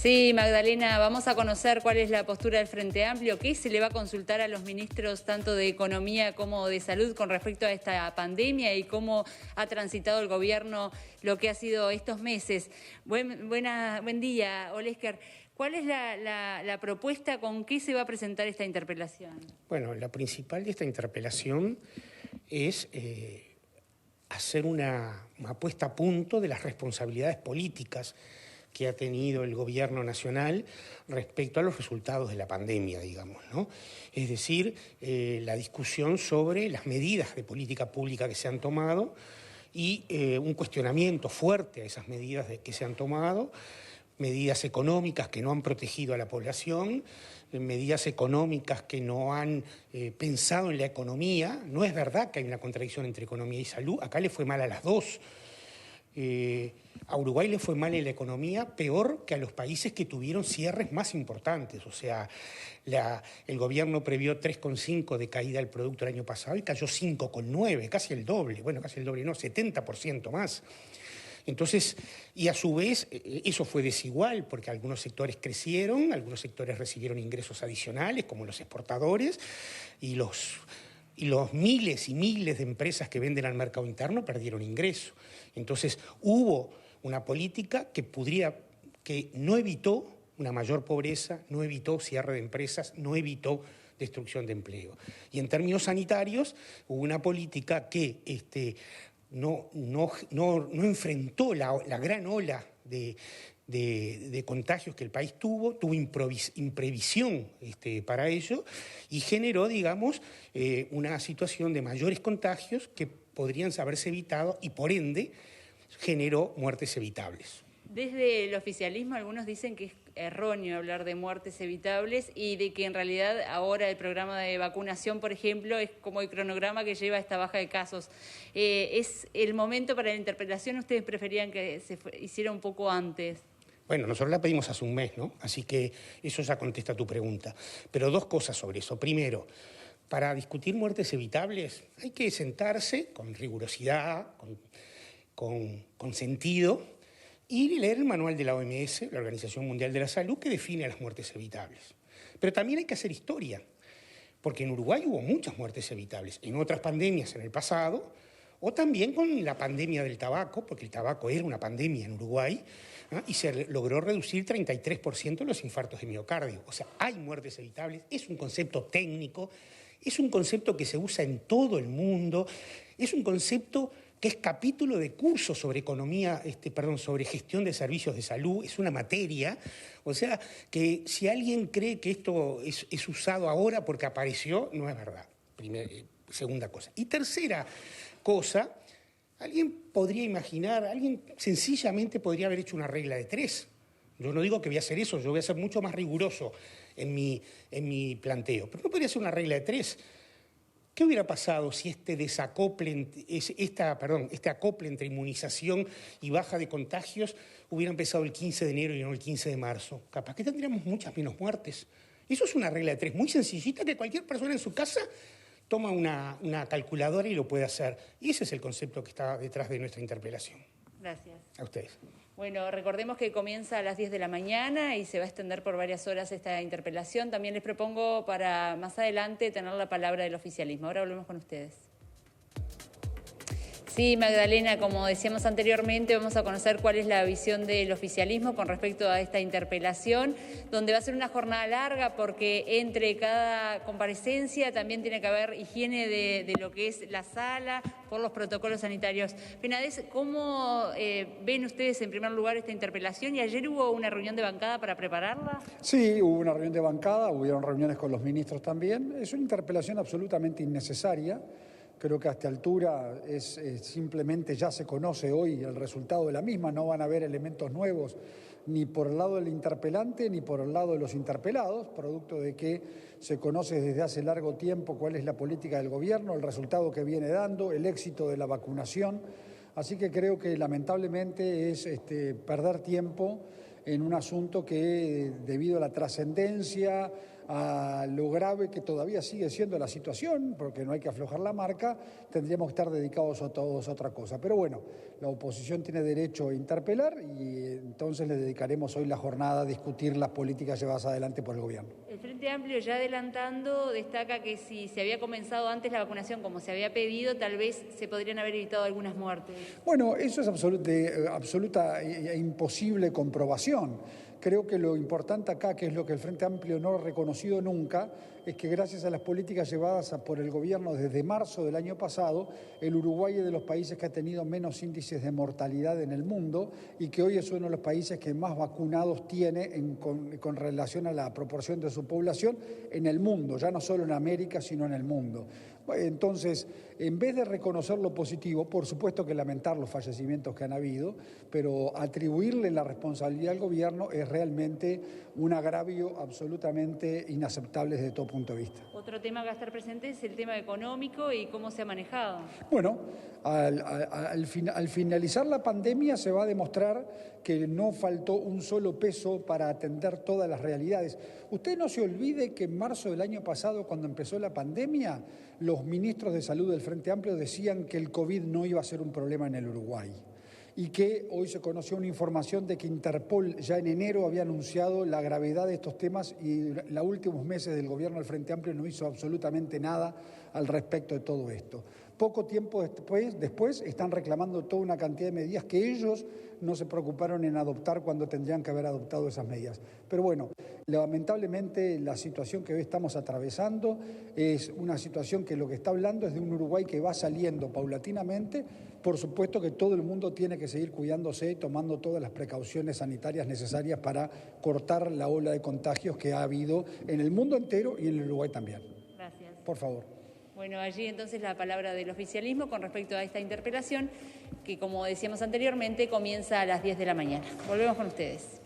Sí, Magdalena, vamos a conocer cuál es la postura del Frente Amplio, qué se le va a consultar a los ministros tanto de Economía como de Salud con respecto a esta pandemia y cómo ha transitado el gobierno lo que ha sido estos meses. Buen día, Olesker. ¿Cuál es la propuesta, con qué se va a presentar esta interpelación? Bueno, la principal de esta interpelación es hacer una puesta a punto de las responsabilidades políticas que ha tenido el gobierno nacional respecto a los resultados de la pandemia, digamos, ¿no? Es decir, la discusión sobre las medidas de política pública que se han tomado y un cuestionamiento fuerte a esas medidas que se han tomado, medidas económicas que no han protegido a la población, medidas económicas que no han pensado en la economía. No es verdad que hay una contradicción entre economía y salud, acá le fue mal a las dos. A Uruguay le fue mal en la economía, peor que a los países que tuvieron cierres más importantes. O sea, el gobierno previó 3,5 de caída del producto el año pasado y cayó 5,9, casi el doble. Bueno, casi el doble no, 70% más. Entonces, y a su vez, eso fue desigual, porque algunos sectores crecieron, algunos sectores recibieron ingresos adicionales, como los exportadores, y los miles y miles de empresas que venden al mercado interno perdieron ingresos. Entonces, hubo una política que no evitó una mayor pobreza, no evitó cierre de empresas, no evitó destrucción de empleo. Y en términos sanitarios, hubo una política que no enfrentó la gran ola de contagios que el país tuvo imprevisión para ello y generó, digamos, una situación de mayores contagios que podrían haberse evitado y, por ende, generó muertes evitables. Desde el oficialismo algunos dicen que es erróneo hablar de muertes evitables y de que en realidad ahora el programa de vacunación, por ejemplo, es como el cronograma que lleva a esta baja de casos. ¿Es el momento para la interpelación? ¿Ustedes preferían que se hiciera un poco antes? Bueno, nosotros la pedimos hace un mes, ¿no? Así que eso ya contesta tu pregunta. Pero dos cosas sobre eso. Primero, para discutir muertes evitables hay que sentarse con rigurosidad, con sentido, y leer el manual de la OMS, la Organización Mundial de la Salud, que define las muertes evitables. Pero también hay que hacer historia, porque en Uruguay hubo muchas muertes evitables, en otras pandemias en el pasado, o también con la pandemia del tabaco, porque el tabaco era una pandemia en Uruguay, ¿no? Y se logró reducir 33% los infartos de miocardio. O sea, hay muertes evitables, es un concepto técnico, es un concepto que se usa en todo el mundo, es un concepto que es capítulo de curso sobre sobre gestión de servicios de salud, es una materia. O sea, que si alguien cree que esto es usado ahora porque apareció, no es verdad. Segunda cosa. Y tercera cosa, alguien sencillamente podría haber hecho una regla de 3. Yo no digo que voy a hacer eso, yo voy a ser mucho más riguroso en mi planteo. Pero no podría ser una regla de 3. ¿Qué hubiera pasado si este acople entre inmunización y baja de contagios hubiera empezado el 15 de enero y no el 15 de marzo? Capaz que tendríamos muchas menos muertes. Eso es una regla de 3 muy sencillita que cualquier persona en su casa toma una calculadora y lo puede hacer. Y ese es el concepto que está detrás de nuestra interpelación. Gracias. A ustedes. Bueno, recordemos que comienza a las 10 de la mañana y se va a extender por varias horas esta interpelación. También les propongo para más adelante tener la palabra del oficialismo. Ahora volvemos con ustedes. Sí, Magdalena, como decíamos anteriormente, vamos a conocer cuál es la visión del oficialismo con respecto a esta interpelación, donde va a ser una jornada larga porque entre cada comparecencia también tiene que haber higiene de lo que es la sala por los protocolos sanitarios. Penades, ¿cómo ven ustedes en primer lugar esta interpelación? ¿Y ayer hubo una reunión de bancada para prepararla? Sí, hubo una reunión de bancada, hubieron reuniones con los ministros también. Es una interpelación absolutamente innecesaria. Creo que a esta altura simplemente ya se conoce hoy el resultado de la misma, no van a haber elementos nuevos ni por el lado del interpelante ni por el lado de los interpelados, producto de que se conoce desde hace largo tiempo cuál es la política del gobierno, el resultado que viene dando, el éxito de la vacunación. Así que creo que lamentablemente es perder tiempo en un asunto que, debido a la trascendencia, a lo grave que todavía sigue siendo la situación, porque no hay que aflojar la marca, tendríamos que estar dedicados a todos a otra cosa. Pero bueno, la oposición tiene derecho a interpelar y entonces le dedicaremos hoy la jornada a discutir las políticas llevadas adelante por el gobierno. El Frente Amplio, ya adelantando, destaca que si se había comenzado antes la vacunación como se había pedido, tal vez se podrían haber evitado algunas muertes. Bueno, eso es absoluta e imposible comprobación. Creo que lo importante acá, que es lo que el Frente Amplio no ha reconocido nunca, es que gracias a las políticas llevadas por el gobierno desde marzo del año pasado, el Uruguay es de los países que ha tenido menos índices de mortalidad en el mundo y que hoy es uno de los países que más vacunados tiene con relación a la proporción de su población en el mundo, ya no solo en América, sino en el mundo. Entonces, en vez de reconocer lo positivo, por supuesto que lamentar los fallecimientos que han habido, pero atribuirle la responsabilidad al gobierno es realmente un agravio absolutamente inaceptable desde todo punto de vista. Otro tema que va a estar presente es el tema económico y cómo se ha manejado. Bueno, al finalizar la pandemia se va a demostrar que no faltó un solo peso para atender todas las realidades. Usted no se olvide que en marzo del año pasado, cuando empezó la pandemia, los ministros de salud del Frente Amplio decían que el COVID no iba a ser un problema en el Uruguay y que hoy se conoció una información de que Interpol ya en enero había anunciado la gravedad de estos temas y los últimos meses del gobierno del Frente Amplio no hizo absolutamente nada al respecto de todo esto. Poco tiempo después están reclamando toda una cantidad de medidas que ellos no se preocuparon en adoptar cuando tendrían que haber adoptado esas medidas. Pero bueno, lamentablemente la situación que hoy estamos atravesando es una situación que lo que está hablando es de un Uruguay que va saliendo paulatinamente. Por supuesto que todo el mundo tiene que seguir cuidándose y tomando todas las precauciones sanitarias necesarias para cortar la ola de contagios que ha habido en el mundo entero y en el Uruguay también. Gracias. Por favor. Bueno, allí entonces la palabra del oficialismo con respecto a esta interpelación que, como decíamos anteriormente, comienza a las 10 de la mañana. Volvemos con ustedes.